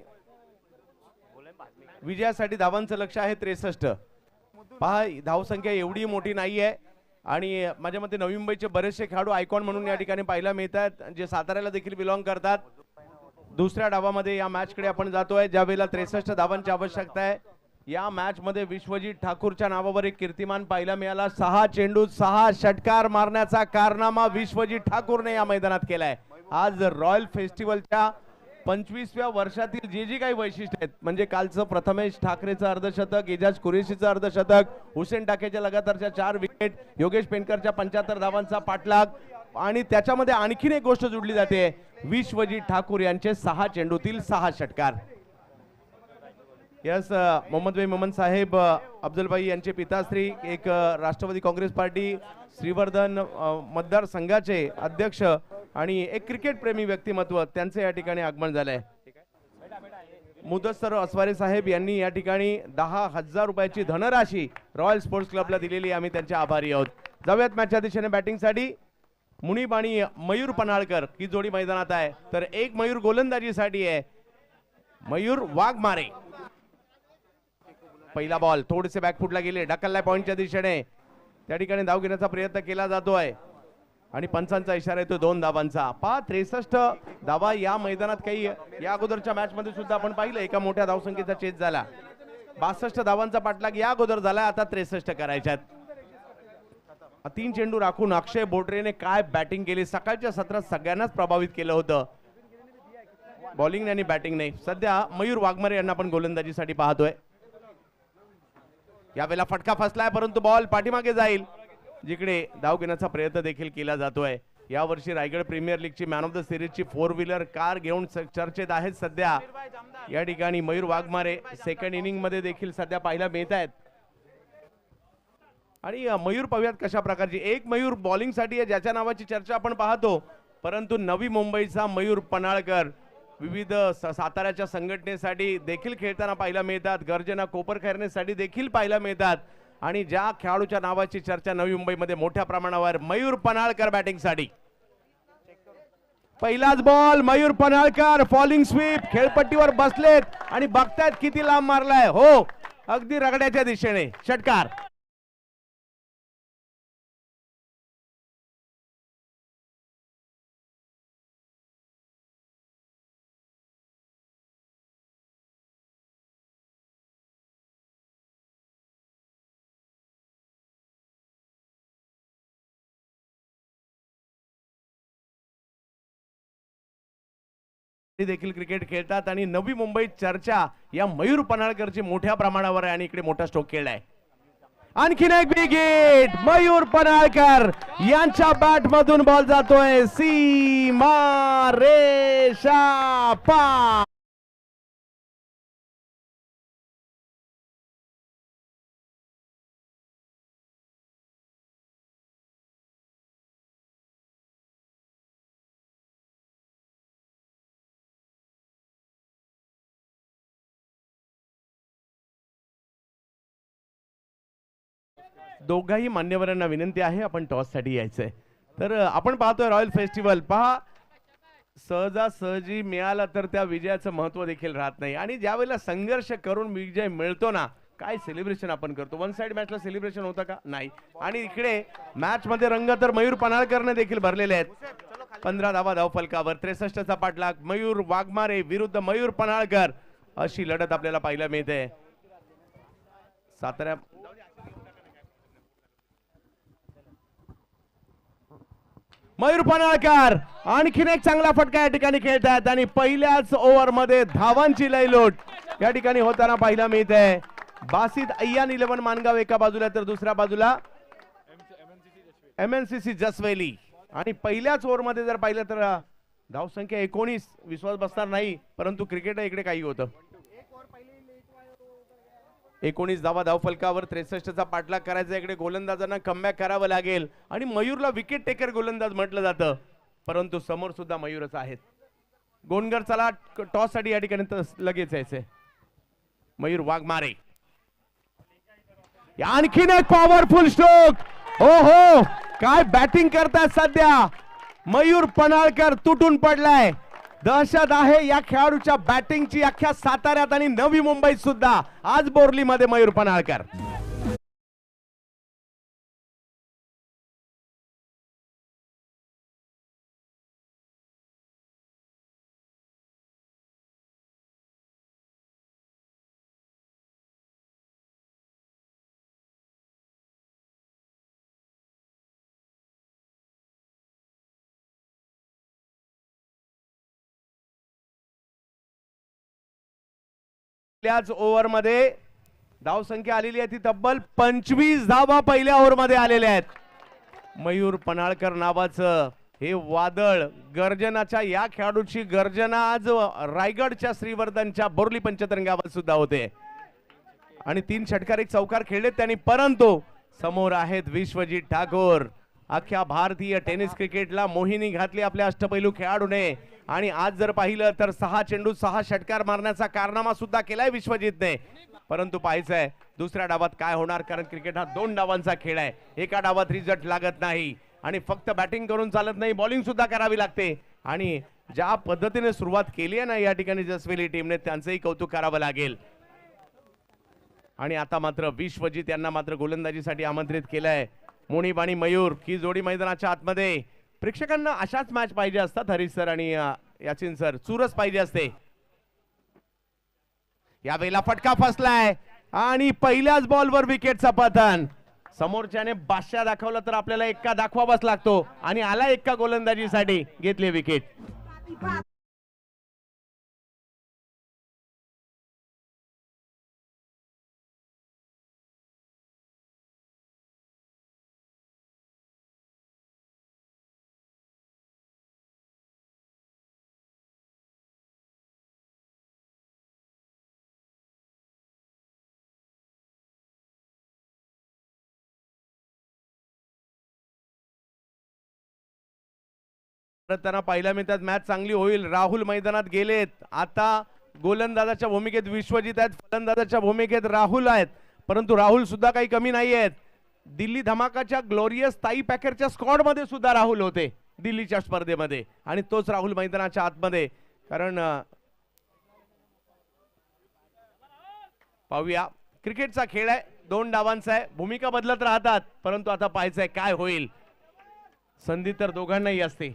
विजयासाठी धावांचं लक्ष आहे 63. पहा धावसंख्या एवढी मोठी नाही आहे आणि माझ्या मते नवी मुंबईचे बरेचसे खेळाडू आयकॉन म्हणून या ठिकाणी पाहायला मिळतात जे साताऱ्याला देखील बिलॉंग करतात. दुसऱ्या डावामध्ये या मॅचकडे आपण जातोय ज्यावेळेला 63 धावांची आवश्यकता आहे. या मॅच मध्ये विश्वजीत ठाकूरच्या नावावर एक कीर्तिमान पाहायला मिळाला. 6 चेंडूत 6 षटकार मारण्याचा कारनामा विश्वजीत ठाकूरने या मैदानात केलाय. आज रॉयल फेस्टिवलच्या 25व्या वर्षातील जी काही वैशिष्ट्य आहेत म्हणजे कालचं प्रथमेश ठाकरेचं अर्धशतक, एजाज कुरेशीचं अर्धशतक, हुसेन टाकेच्या लगातारच्या 4 विकेट, योगेश पेनकरच्या 75 धावांचा पाठलाग आणि त्याच्यामध्ये आणखीन एक गोष्ट जोडली जाते, विश्वजीत ठाकूर यांचे 6 चेंडूतील 6 षटकार. यस, मोहम्मद मोहम्मद साहेब अफजलभाई यांचे पिताश्री, एक राष्ट्रवादी काँग्रेस पार्टी श्रीवर्धन मतदारसंघाचे अध्यक्ष आणि एक क्रिकेट प्रेमी व्यक्तिमत्व, त्यांचे या ठिकाणी आगमन झालंय. मुदस्सर अस्वारे साहेब यांनी या ठिकाणी 10,000 रुपयाची धनराशी रॉयल स्पोर्ट्स क्लबला दिलेली, आम्ही त्यांचे आभारी आहोत. जाऊयात मॅचच्या दिशेने बॅटिंगसाठी. मुनीब आणि मयूर पन्हाळकर ही जोडी मैदानात आहे, तर एक मयूर गोलंदाजीसाठी आहे, मयूर वाघमारे. पहिला बॉल थोडेसे बॅकफुटला गेले, ढकललाय पॉइंटच्या दिशेने, त्या ठिकाणी धाव घेण्याचा प्रयत्न केला जातोय आणि पंचांचा इशारा येतो 2 धावांचा. 63 धावा या मैदानात काही या अगोदरच्या मॅच मध्ये सुद्धा आपण पाहिलं एका मोठ्या धावसंख्येचा चेस झाला. 62 धावांचा पाठलाग या अगोदर झाला, आता 63 करायच्यात. 3 चेंडू राखून अक्षय बोटरेने काय बॅटिंग केली, सकाळच्या सत्रात सगळ्यांनाच प्रभावित केलं होतं, बॉलिंग आणि बॅटिंग नाही. सध्या मयूर वाघमारे यांना आपण गोलंदाजीसाठी पाहतोय. यावेळेला फटका फसलाय परंतु बॉल पाठीमागे जाईल, जिकडे धाव घेण्याचा प्रयत्न देखील केला जातोय. यावर्षी रायगड प्रीमियर लीगची मॅन ऑफ द सिरीजची 4 व्हीलर कार घेऊन चर्चेत आहेत सध्या. या ठिकाणी मयूर वाघमारे सेकंड इनिंग मध्ये देखील सध्या पाहायला मिळत आहेत. आणि मयूर पाहूयात कशा प्रकारची एक मयूर बॉलिंग साठी आहे ज्याच्या नावाची चर्चा आपण पाहतो, परंतु नवी मुंबईचा मयूर पन्हाळकर विविध साताऱ्याच्या संघटनेसाठी देखील खेळताना पाहायला मिळतात, गर्जना कोपरखैरनेसाठी देखील पाहायला मिळतात. आणि ज्या खेळाडूच्या नावाची चर्चा नवी मुंबईमध्ये मोठ्या प्रमाणावर, मयूर पन्हाळकर बॅटिंगसाठी. पहिलाच ball, Mayur Panhalkar falling sweep, खेळपट्टीवर बसलेत आणि बघतायत किती लांब मारलाय. हो, अगदी रगड्याच्या दिशेने षटकार. देखील क्रिकेट खेळतात आणि नवी मुंबईत चर्चा या मयूर पन्हाळकरची मोठ्या प्रमाणावर आहे आणि इकडे मोठा स्ट्रोक खेळलाय. आणखीन एक बिग हिट, मयूर पन्हाळकर यांच्या बॅट मधून बॉल जातोय सीमा रेषा पार. दोघाही मान्यवरांना विनंती आहे आपण टॉस साठी यायचंय. तर आपण पाहतोय रॉयल फेस्टिवल, पहा सहजासहजी मिळाला तर त्या विजयाचं महत्व देखील राहत नाही आणि ज्यावेळेला संघर्ष करून विजय मिळतो ना, काय सेलिब्रेशन आपण करतो. वन साइड मॅचला सेलिब्रेशन होतं का, नाही. आणि इकडे मॅच मध्ये रंग तर मयूर पन्हाळकरने देखील भरलेले आहेत. 15 धावा धावफलकावर, 63चा पाठलाग, मयूर वाघमारे विरुद्ध मयूर पन्हाळकर, अशी लढत आपल्याला पाहायला मिळते. सातारा मयूर पन्हाळकर आणखीन एक चांगला फटका या ठिकाणी खेळतात आणि पहिल्याच ओव्हर मध्ये धावांची लयलोट या ठिकाणी होताना पाहायला मिळते. बासित अय्यान 11 मानगाव एका बाजूला तर दुसऱ्या बाजूला MNCC जसवेली. आणि पहिल्याच ओव्हर मध्ये जर पाहिलं तर धावसंख्या 19, विश्वास बसणार नाही, परंतु क्रिकेट इकडे काही होतं. 19 धावा धावफलकावर, 63चा पाठलाग करायचा. इकडे गोलंदाजांना कमबॅक करावं लागेल आणि मयूरला विकेट टेकर गोलंदाज म्हटलं जातं, परंतु समोर सुद्धा मयूरच आहेत. गोनगर चला टॉस साठी या ठिकाणी लगेच यायचंय. मयूर वाघमारे आणखीन एक पॉवरफुल स्ट्रोक. हो हो, काय बॅटिंग करतात सध्या मयूर पन्हाळकर तुटून पडलाय. दहशत आहे या खेळाडूच्या बॅटिंगची अख्ख्या साताऱ्यात आणि नवी मुंबईत सुद्धा. आज बोर्लीमध्ये मयूर पन्हाळकर. पहिल्याच ओव्हर मध्ये धावसंख्या आलेली आहे ती तब्बल 25 धावा पहिल्या ओव्हर मध्ये आलेल्या आहेत. मयूर पन्हाळकर नावाचं हे वादळ गर्जनाच्या या खेळाडूची गर्जना आज रायगडच्या श्रीवर्धनच्या बोर्ली पंचतरण गावात सुद्धा होते आणि 3 षटकार 1 चौकार खेळलेत त्यांनी. परंतु समोर आहेत विश्वजित ठाकूर. अख्ख्या भारतीय टेनिस क्रिकेटला मोहिनी घातली आपल्या अष्टपैलू खेळाडूने आणि आज जर पाहिलं तर 6 चेंडू 6 षटकार मारण्याचा कारनामा सुद्धा केलाय विश्वजितने. परंतु पाहायचंय दुसऱ्या डावात काय होणार, कारण क्रिकेट हा 2 डावांचा खेळ आहे. एका डावात रिझल्ट लागत नाही आणि फक्त बॅटिंग करून चालत नाही, बॉलिंग सुद्धा करावी लागते. आणि ज्या पद्धतीने सुरुवात केली आहे ना या ठिकाणी जसवेली टीमने, त्यांचंही कौतुक करावं लागेल. आणि आता मात्र विश्वजित यांना मात्र गोलंदाजीसाठी आमंत्रित केलंय. मोनिब आणि मयूर ही जोडी मैदानाच्या आतमध्ये. प्रेक्षकांना अशाच मॅच पाहिजे असतात हरीश सर आणि याचिन सर, चुरस पाहिजे असते. यावेळेला फटका फसलाय आणि पहिल्याच बॉलवर विकेटचं पतन. समोरच्याने बादशाह दाखवला तर आपल्याला एक्का दाखवावाच लागतो आणि आला एक्का गोलंदाजीसाठी, घेतली विकेट. त्यांना पाहायला मिळतात मॅच चांगली होईल. राहुल मैदानात गेलेत. आता गोलंदाजाच्या भूमिकेत विश्वजित आहेत, फलंदाजाच्या भूमिकेत राहुल आहेत. परंतु राहुल सुद्धा काही कमी नाही आहेत. दिल्ली धमाकाच्या ग्लोरियस ताई पॅकेरच्या स्क्वॉड मध्ये सुद्धा राहुल होते दिल्लीच्या स्पर्धेमध्ये आणि तोच राहुल मैदानाच्या आतमध्ये. कारण पाहूया, क्रिकेटचा खेळ आहे, 2 डावांचा आहे, भूमिका बदलत राहतात. परंतु आता पाहायचंय काय होईल. संधी तर दोघांनाही असते,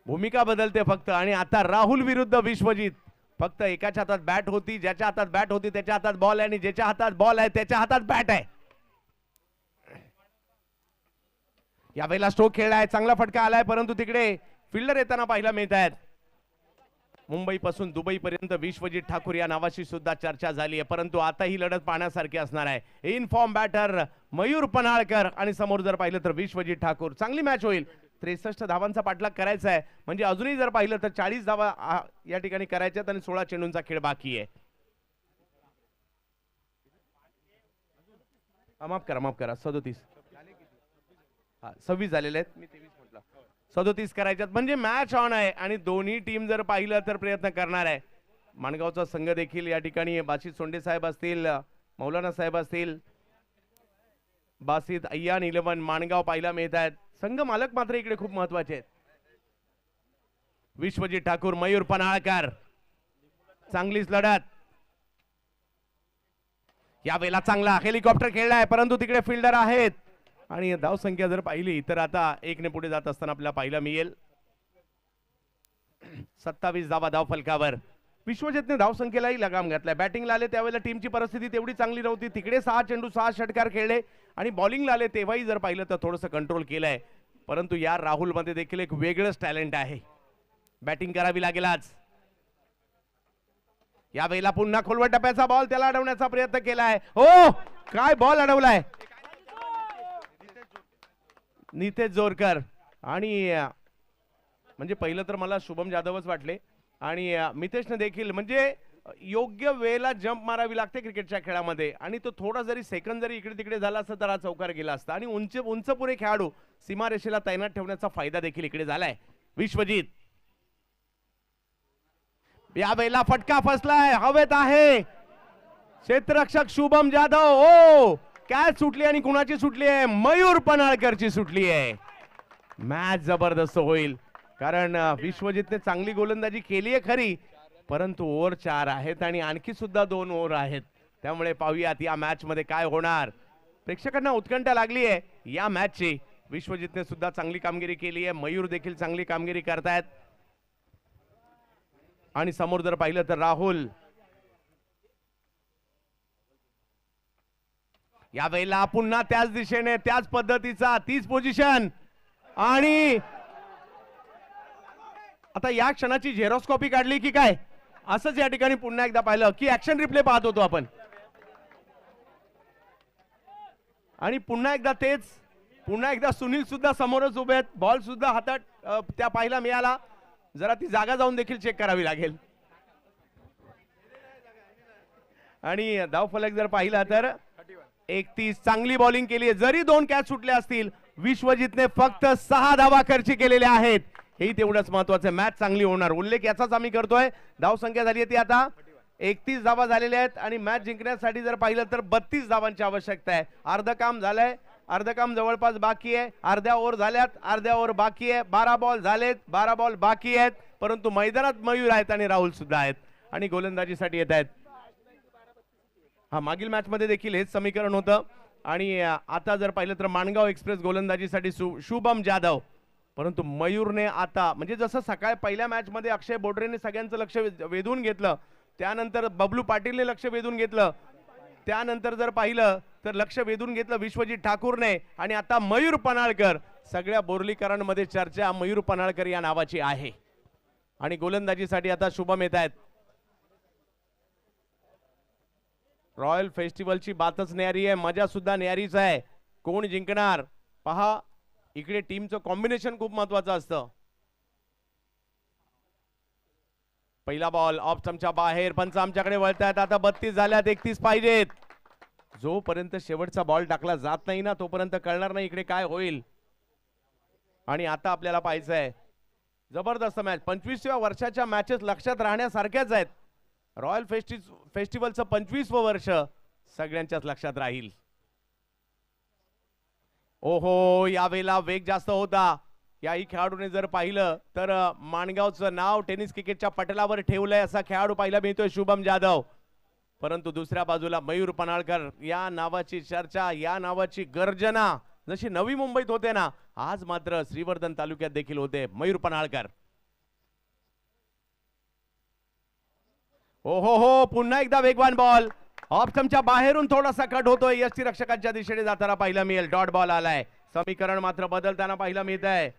भूमिका बदलते फक्त. आणि आता राहुल विरुद्ध विश्वजित. फक्त एकाच्या हातात बॅट होती, ज्याच्या हातात बॅट होती त्याच्या हातात बॉल आहे आणि ज्याच्या हातात बॉल आहे त्याच्या हातात बॅट आहे. यावेळेला स्ट्रोक खेळलाय, चांगला फटका आलाय, परंतु तिकडे फिल्डर येताना पाहायला मिळत आहेत. मुंबईपासून दुबईपर्यंत विश्वजित ठाकूर या नावाची सुद्धा चर्चा झाली आहे. परंतु आता ही लढत पाहण्यासारखी असणार आहे. In form batter Mayur Panhalkar आणि समोर जर पाहिलं तर विश्वजित ठाकूर. चांगली मॅच होईल. 63 धावांचा पाठलाग करायचा आहे, म्हणजे अजूनही जर पाहिलं तर 40 धावा या ठिकाणी करायच्यात आणि 16 चेंडूंचा खेळ बाकी आहे. माफ करा 37 26 झालेले आहेत, मी 23 म्हटलं. 37 करायच्यात म्हणजे मॅच ऑन आहे आणि दोन्ही टीम जर पाहिलं तर प्रयत्न करणार आहे. माणगावचा संघ देखील या ठिकाणी बासित सोंडे साहेब असतील, मौलाना साहेब असतील, बासित अय्यान 11 माणगाव पाहायला मिळत आहेत. संघ मालक मात्र इकडे खूप महत्वाचे आहेत. विश्वजित ठाकूर मयूर पन्हाळकर, चांगलीच लढत. यावेळेला चांगला हेलिकॉप्टर खेळलाय, परंतु तिकडे फिल्डर आहेत आणि धावसंख्या जर पाहिली तर आता 1 ने पुढे जात असताना आपल्याला पाहायला मिळेल 27 धावा धाव फलकावर. विश्वजितने धावसंख्येलाही लगाम घातलाय. बॅटिंगला आले त्यावेळेला टीमची परिस्थिती तेवढी चांगली नव्हती. तिकडे 6 चेंडू 6 षटकार खेळले आणि बॉलिंगला आले तेव्हाही जर पाहिलं तर थोडंसं कंट्रोल केलंय. परंतु या राहुल मध्ये देखील एक वेगळंच टॅलेंट आहे. बॅटिंग करावी लागेल आज. यावेळेला पुन्हा खोलवर टप्प्याचा बॉल, त्याला अडवण्याचा प्रयत्न केलाय. हो, काय बॉल अडवलाय नितेश जोरकर. आणि म्हणजे पहिलं तर मला शुभम जाधवच वाटले आणि मितेशने देखील, म्हणजे योग्य वेळेला जंप मारावी लागते क्रिकेटच्या खेळामध्ये आणि तो थोडा जरी सेकंद जरी इकडे तिकडे झाला असता तर हा चौकार गेला असता. आणि उंच पुरे खेळाडू सीमारेषेला तैनात ठेवण्याचा फायदा देखील इकडे झालाय. विश्वजित, यावेळेला फटका फसलाय, हवेत आहे क्षेत्ररक्षक शुभम जाधव. ओ, कॅच सुटली आणि कुणाची सुटली आहे? मयूर पन्हाळकरची सुटली आहे. मॅच जबरदस्त होईल, कारण विश्वजितने चांगली गोलंदाजी केली आहे खरी, परंतु ओव्हर 4 आहेत आणि आणखी सुद्धा 2 ओव्हर आहेत. त्यामुळे पाहूयात या मॅच मध्ये काय होणार. प्रेक्षकांना उत्कंठा लागली आहे या मॅचची. विश्वजितने सुद्धा चांगली कामगिरी केली आहे, मयूर देखील चांगली कामगिरी करतायत. आणि समोर जर पाहिलं तर राहुल या वेळेला पुन्हा त्याच दिशेने त्याच पद्धतीचा तीच पोझिशन, आणि आता या क्षणाची झेरॉस्कॉपी काढली की काय, असंच या ठिकाणी पुन्हा एकदा पाहिलं की ऍक्शन रिप्ले पाहत होतो आपण, आणि पुन्हा एकदा तेच, पुन्हा एकदा सुनील सुद्धा समोरच उभे आहेत, बॉल सुद्धा हातात त्या पाहायला मिळाला. जरा ती जागा जाऊन देखील चेक करावी लागेल. आणि धावफलक जर पाहिला तर 31 चांगली बॉलिंग केली आहे. जरी 2 कॅच सुटले असतील, विश्वजितने फक्त 6 धावा खर्च केलेल्या आहेत, हेही तेवढंच महत्वाचं. मॅच चांगली होणार, उल्लेख याचाच आम्ही करतोय. धाव संख्या झाली आहे ती आता 31 धावा झालेल्या आहेत आणि मॅच जिंकण्यासाठी जर पाहिलं तर 32 धावांची आवश्यकता आहे. अर्ध काम झालंय, अर्ध काम जवळपास बाकी आहे. अर्ध्या ओव्हर झाल्यात, अर्ध्या ओव्हर बाकी आहे. 12 बॉल झालेत, 12 बॉल बाकी आहेत, परंतु मैदानात मयूर आहेत आणि राहुल सुद्धा आहेत आणि गोलंदाजीसाठी येत आहेत. हा मागील मॅच मध्ये देखील हेच समीकरण होतं. आणि आता जर पाहिलं तर माणगाव एक्सप्रेस गोलंदाजीसाठी शुभम जाधव, परंतु मयूरने आता म्हणजे जसं सकाळ पहिल्या मॅच मध्ये अक्षय बोडरेने सगळ्यांचं लक्ष वेधून घेतलं, त्यानंतर बबलू पाटीलने लक्ष वेधून घेतलं, त्यानंतर जर पाहिलं तर लक्ष वेधून घेतलं विश्वजित ठाकूरने, आणि आता मयूर पनाळकर. सगळ्या बोर्लीकरांमध्ये चर्चा मयूर पनाळकर या नावाची आहे. आणि गोलंदाजीसाठी आता शुभम येत आहेत. रॉयल फेस्टिवलची बातच न्यारी आहे, मजा सुद्धा न्यारीच आहे. कोण जिंकणार पहा, इकडे टीमचं कॉम्बिनेशन खूप महत्वाचं असतं. पहिला बॉल ऑफ स्टंपच्या बाहेर, पंच आमच्याकडे वळतायत. आता 32 झाल्यात, 31 पाहिजेत. जोपर्यंत शेवटचा बॉल टाकला जात नाही ना, तोपर्यंत कळणार नाही इकडे काय होईल. आणि आता आपल्याला पाहायचं आहे जबरदस्त मॅच. 25व्या वर्षाच्या मॅचेस लक्षात राहण्यासारख्याच आहेत. रॉयल फेस्टिवलचं 25वं वर्ष सगळ्यांच्याच लक्षात राहील. ओहो, यावेळेला वेग जास्त होता. याही खेळाडूने जर पाहिलं तर माणगावचं नाव टेनिस क्रिकेटच्या पटलावर ठेवलंय असा खेळाडू पाहायला मिळतोय शुभम जाधव. परंतु दुसऱ्या बाजूला मयूर पनाळकर, या नावाची चर्चा, या नावाची गर्जना जशी नवी मुंबईत होते ना, आज मात्र श्रीवर्धन तालुक्यात देखील होते मयूर पनाळकर. हो हो हो, पुन्हा एकदा वेगवान बॉल ऑफ स्टंपच्या बाहेरून थोडासा कट होतोय, यष्टी रक्षकांच्या दिशेने जाताना पाहायला मिळेल. डॉट बॉल आलाय. समीकरण मात्र बदलताना पाहायला मिळत आहे.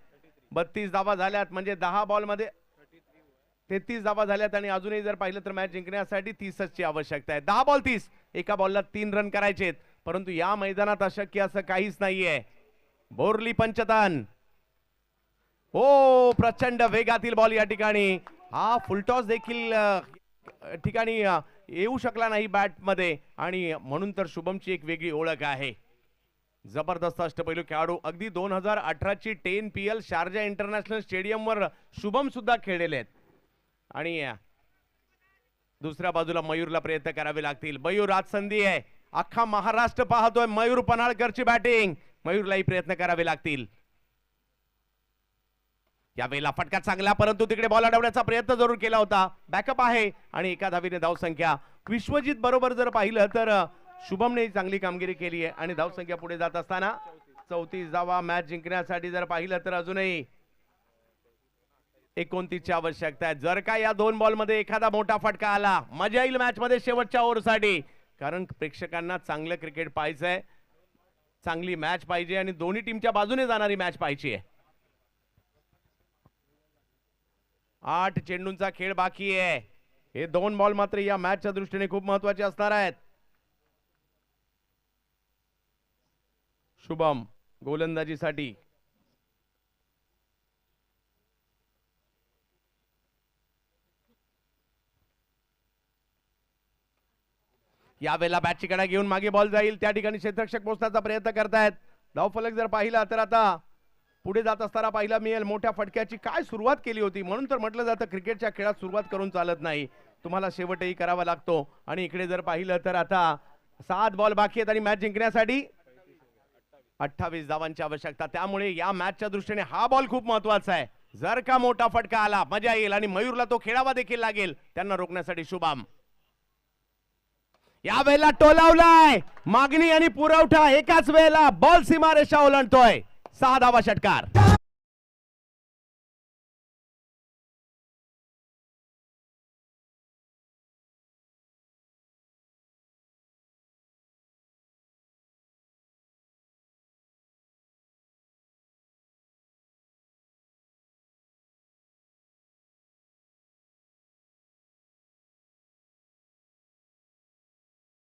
32 धावा झाल्यात, म्हणजे 10 बॉल मध्ये 33 धावा झाल्यात आणि अजूनही जर पाहिलं तर मॅच जिंकण्यासाठी 30 ची आवश्यकता आहे. 10 बॉल 30, एका बॉलला 3 रन करायचे, परंतु या मैदानात अशक्य असं काहीच नाहीये. बोरली पंचतान. हो, प्रचंड वेगातील बॉल या ठिकाणी. हा फुलटॉस देखील ठिकाणी येऊ शकला नाही बॅट मध्ये, आणि म्हणून तर शुभमची एक वेगळी ओळख आहे. जबरदस्त अष्टपैलू खेळाडू. अगदी 2018 ची 10 PL शारजा इंटरनॅशनल स्टेडियम वर शुभम सुद्धा खेळलेले आहेत. आणि दुसऱ्या बाजूला मयूरला प्रयत्न करावे लागतील. मयूर, आज संधी आहे. अख्खा महाराष्ट्र पाहतोय मयूर पनाळकरची बॅटिंग. मयूरलाही प्रयत्न करावे लागतील. यावेळेला फटका चांगला, परंतु तिकडे बॉल अडवण्याचा प्रयत्न जरूर केला होता. बॅकअप आहे आणि एका धावीने धावसंख्या. विश्वजित बरोबर जर पाहिलं तर शुभमने चांगली कामगिरी केली आहे आणि धावसंख्या पुढे जात असताना 34 धावा. मॅच जिंकण्यासाठी जर पाहिलं तर अजूनही 29 ची आवश्यकता आहे. जर का या 2 बॉल मध्ये एखादा मोठा फटका आला, मजा येईल मॅच मध्ये शेवटच्या ओव्हरसाठी, कारण प्रेक्षकांना चांगलं क्रिकेट पाहायचंय, चांगली मॅच पाहिजे आणि दोन्ही टीमच्या बाजूने जाणारी मॅच पाहिजे. 8 चेंडूंचा खेळ बाकी आहे. हे 2 बॉल मात्र या मॅचच्या दृष्टीने खूप महत्वाचे असणार आहेत. शुभम गोलंदाजीसाठी. यावेळेला बॅटची कडा घेऊन मागे बॉल जाईल, त्या ठिकाणी क्षेत्ररक्षक पोहोचण्याचा प्रयत्न करतायत. धावफलक जर पाहिला तर आता पुढे जात असताना पाहिला मिळेल मोठ्या फटक्याची काय सुरुवात केली होती. म्हणून तर म्हटलं जातं क्रिकेटच्या खेळात सुरुवात करून चालत नाही, तुम्हाला शेवटही करावा लागतो. आणि इकडे जर पाहिलं तर आता 7 बॉल बाकी आहेत आणि मॅच जिंकण्यासाठी 28 धावांची आवश्यकता, त्यामुळे या मॅचच्या दृष्टीने हा बॉल खूप महत्वाचा आहे. जर का मोठा फटका आला मजा येईल आणि मयूरला तो खेळावा देखील लागेल त्यांना रोखण्यासाठी. शुभम या वेळेला टोलावलाय, मागणी आणि पुरवठा एकाच वेळेला, बॉल सीमारेषा ओलांडतोय. 6 धावा षटकार.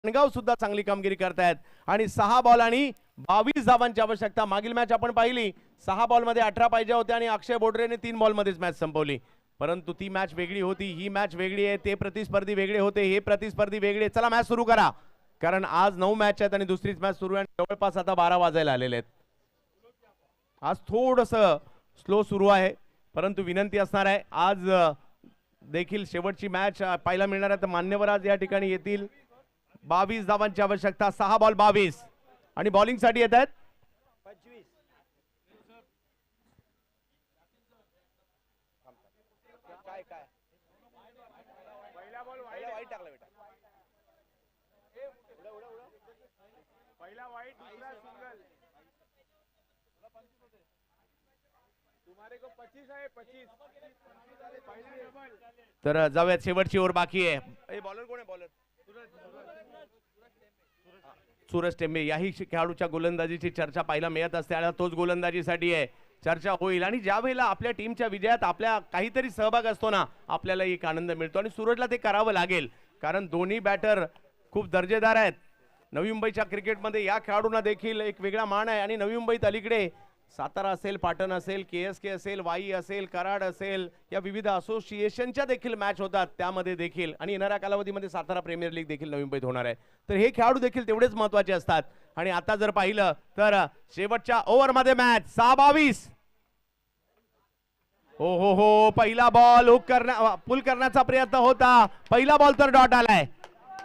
गाव सुद्धा चांगली कामगिरी करतायत आणि 6 बॉल आणि 22 धावांची आवश्यकता. मागील मॅच आपण पाहिली, 6 बॉल मध्ये 18 पाहिजे होते आणि अक्षय बोडरेने 3 बॉल मध्येच मॅच संपवली. परंतु ती मॅच वेगळी होती, ही मॅच वेगळी आहे. ते प्रतिस्पर्धी वेगळे होते, हे प्रतिस्पर्धी वेगळे. चला मॅच सुरू करा, कारण आज 9 मॅच आहेत आणि दुसरीच मॅच सुरू आहे आणि जवळपास आता 12 वाजायला आलेले आहेत. आज थोडस स्लो सुरू आहे, परंतु विनंती असणार आहे, आज देखील शेवटची मॅच पाहायला मिळणार आहे. तर मान्यवर आज या ठिकाणी येतील. 22 धावांची आवश्यकता, 6 बॉल 22 आणि बॉलिंग साठी येत आहेत 25. काय पहिला बॉल वाईट टाकला बेटा. पहिला वाईट, दूसरा सिंगल. तुम्हारे को 25 आहे, 25. पहिला डबल. तर जाऊयात, शेवटची ओव्हर बाकी आहे. बॉलर कोण आहे? बॉलर सूरज टेंबे. याही खेळाडूच्या गोलंदाजीची चर्चा पाहायला मिळत असते आणि तोच गोलंदाजीसाठी आहे. चर्चा होईल आणि ज्या वेळेला आपल्या टीमच्या विजयात आपल्या काहीतरी सहभाग असतो ना, आपल्याला एक आनंद मिळतो आणि सूरजला ते करावं लागेल, कारण दोन्ही बॅटर खूप दर्जेदार आहेत. नवी मुंबईच्या क्रिकेटमध्ये या खेळाडूंना देखील एक वेगळा मान आहे आणि नवी मुंबईत अलीकडे सातारा असेल, पाटण असेल, KSK असेल, वाई असेल, कराड असेल, या विविध असोसिएशनच्या देखील मॅच होतात त्यामध्ये देखील. आणि येणाऱ्या कालावधीमध्ये सातारा प्रीमियर लीग देखील नवी मुंबईत होणार आहे. तर हे खेळाडू देखील तेवढेच महत्त्वाचे असतात. आणि आता जर पाहिलं तर शेवटच्या ओव्हरमध्ये मॅच 6-22. हो, पहिला बॉल पुल करण्याचा प्रयत्न होता, पहिला बॉल तर डॉट आलाय.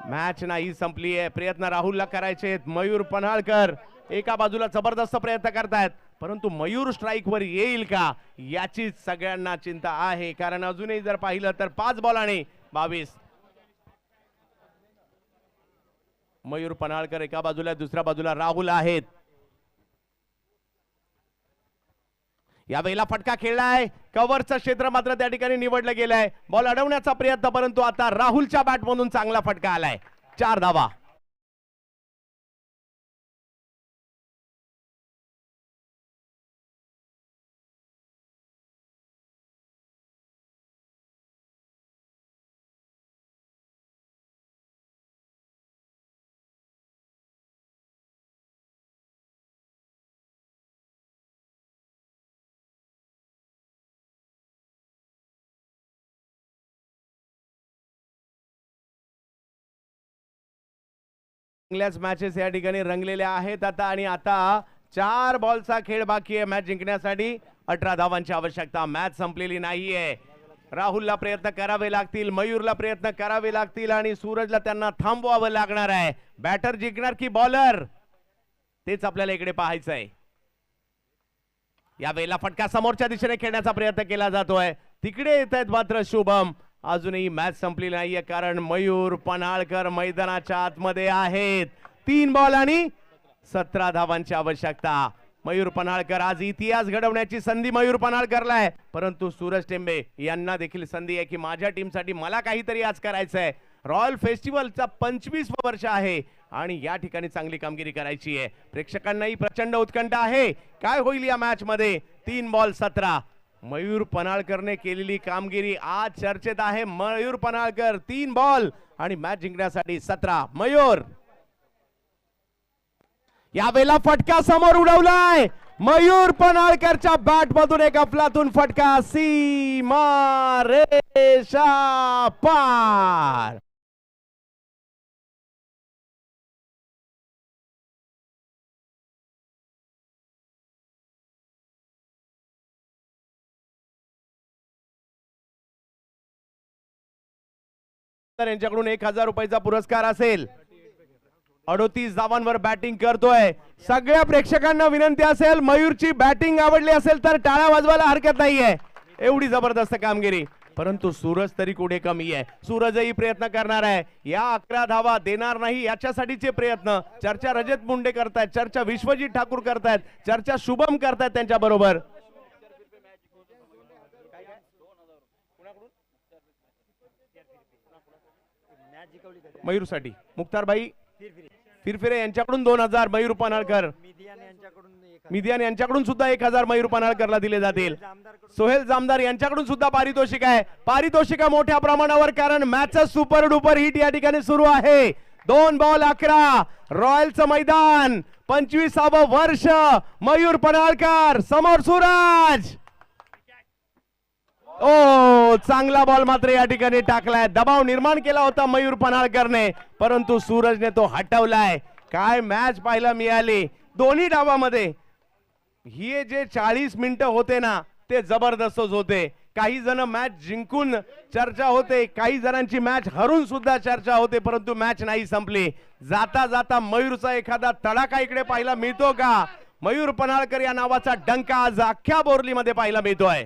मॅच नाही संपली आहे, प्रयत्न राहुलला करायचे. मयूर पन्हाळकर एका बाजूला जबरदस्त प्रयत्न करतायत, परंतु मयूर स्ट्राइक वर येईल का याची सगळ्यांना चिंता आहे, कारण अजूनही जर पाहिलं तर 5 बॉल आणि 22. मयूर पन्हाळकर एका बाजूला, दुसऱ्या बाजूला राहुल आहेत. या वेळेला फटका खेळलाय, कव्हरचं क्षेत्र मात्र त्या ठिकाणी निवडलं गेलंय. बॉल अडवण्याचा प्रयत्न, परंतु आता राहुलच्या बॅट मधून चांगला फटका आलाय. 4 धावा. चांगल्याच मॅचेस या ठिकाणी रंगलेल्या आहेत आता आणि आता 4 बॉलचा खेळ बाकी आहे मॅच जिंकण्यासाठी. 18 धावांची आवश्यकता. मॅच संपलेली नाहीये. राहुलला प्रयत्न करावे लागतील, मयूरला प्रयत्न करावे लागतील आणि सूरजला त्यांना थांबवावं लागणार आहे. बॅटर जिंकणार की बॉलर, तेच आपल्याला इकडे पाहायचं आहे. या वेळेला फटका समोरच्या दिशेने खेळण्याचा प्रयत्न केला जातोय, तिकडे येत आहेत मात्र शुभम. अजूनही मॅच संपली नाहीये, कारण मयूर पन्हाळकर मैदानाच्या आतमध्ये आहेत. 3 बॉल आणि 17 धावांची आवश्यकता. मयूर पन्हाळकर, आज इतिहास घडवण्याची संधी मयूर पन्हाळकरला आहे, परंतु सूरज टेंबे यांना देखील संधी आहे की माझ्या टीमसाठी मला काहीतरी आज करायचं आहे. रॉयल फेस्टिवलचा 25 वर्ष आहे आणि या ठिकाणी चांगली कामगिरी करायची आहे. प्रेक्षकांनाही प्रचंड उत्कंठा आहे, काय होईल या मॅच मध्ये. 3 बॉल 17. मयूर पन्हाळकरने केलेली कामगिरी आज चर्चेत आहे. मयूर पन्हाळकर 3 बॉल आणि मॅच जिंकण्यासाठी 17. मयूर, या वेळेला फटका समोर उडवलाय. मयूर पन्हाळकरच्या बॅट मधून एक अफलातून फटका, सीमा रेषा पार. यांच्याकडून 1000 रुपयाचा पुरस्कार असेल. 38 धावांवर बॅटिंग करतोय. सगळ्या प्रेक्षकांना विनंती असेल, मयूरची बॅटिंग आवडली असेल तर टाळ्या वाजवायला हरकत नाहीये. एवढी जबरदस्त कामगिरी. परंतु सूरज तरी कुठे कमी आहे. सूरजही प्रयत्न करणार आहे. या 11 धावा देणार नाही याच्यासाठीचे प्रयत्न. चर्चा रजत मुंडे करतायत, चर्चा विश्वजित ठाकूर करतायत, चर्चा शुभम करतायत त्यांच्या बरोबर. मयूरसाठी मुख्तारभाई फिरफिरे यांच्याकडून 2000 मयूर पन्हाळकर. मिदियान यांच्याकडून सुद्धा 1000 मयूर पन्हाळकरला दिले जातील. सोहेल जामदार यांच्याकडून सुद्धा पारितोषिक आहे. पारितोषिका मोठ्या प्रमाणावर, कारण मॅच सुपर डुपर हिट या ठिकाणी सुरू आहे. 2 बॉल 11 रॉयलचं मैदान, 25वे वर्ष. मयूर पन्हाळकर समोर सूरज. ओ चांगला बॉल मात्र या ठिकाणी टाकलाय. दबाव निर्माण केला होता मयूर पन्हाळकरने, परंतु सूरजने तो हटवलाय. काय मॅच पाहायला मिळाली दोन्ही डावामध्ये. हे जे 40 मिनिटं होते ना ते जबरदस्तच होते. काही जण मॅच जिंकून चर्चा होते, काही जणांची मॅच हरून सुद्धा चर्चा होते, परंतु मॅच नाही संपली. जाता जाता मयूरचा एखादा तडाखा इकडे पाहायला मिळतो का? मयूर पन्हाळकर या नावाचा डंका आज अख्ख्या बोर्लीमध्ये पाहायला मिळतोय.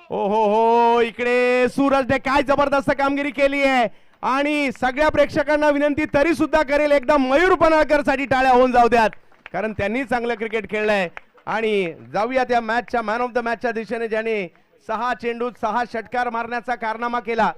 ओ हो, इकडे सूरजने काय जबरदस्त कामगिरी केली आहे. आणि सगळ्या प्रेक्षकांना विनंती तरी सुद्धा करेल, एकदा मयूर पन्हाळकर साठी टाळ्या होऊन जाऊ द्यात, कारण त्यांनी चांगलं क्रिकेट खेळलंय. आणि जाऊयात या मॅचच्या मॅन ऑफ द मॅचच्या दिशेने, ज्याने 6 चेंडूत 6 षटकार मारण्याचा कारनामा केला.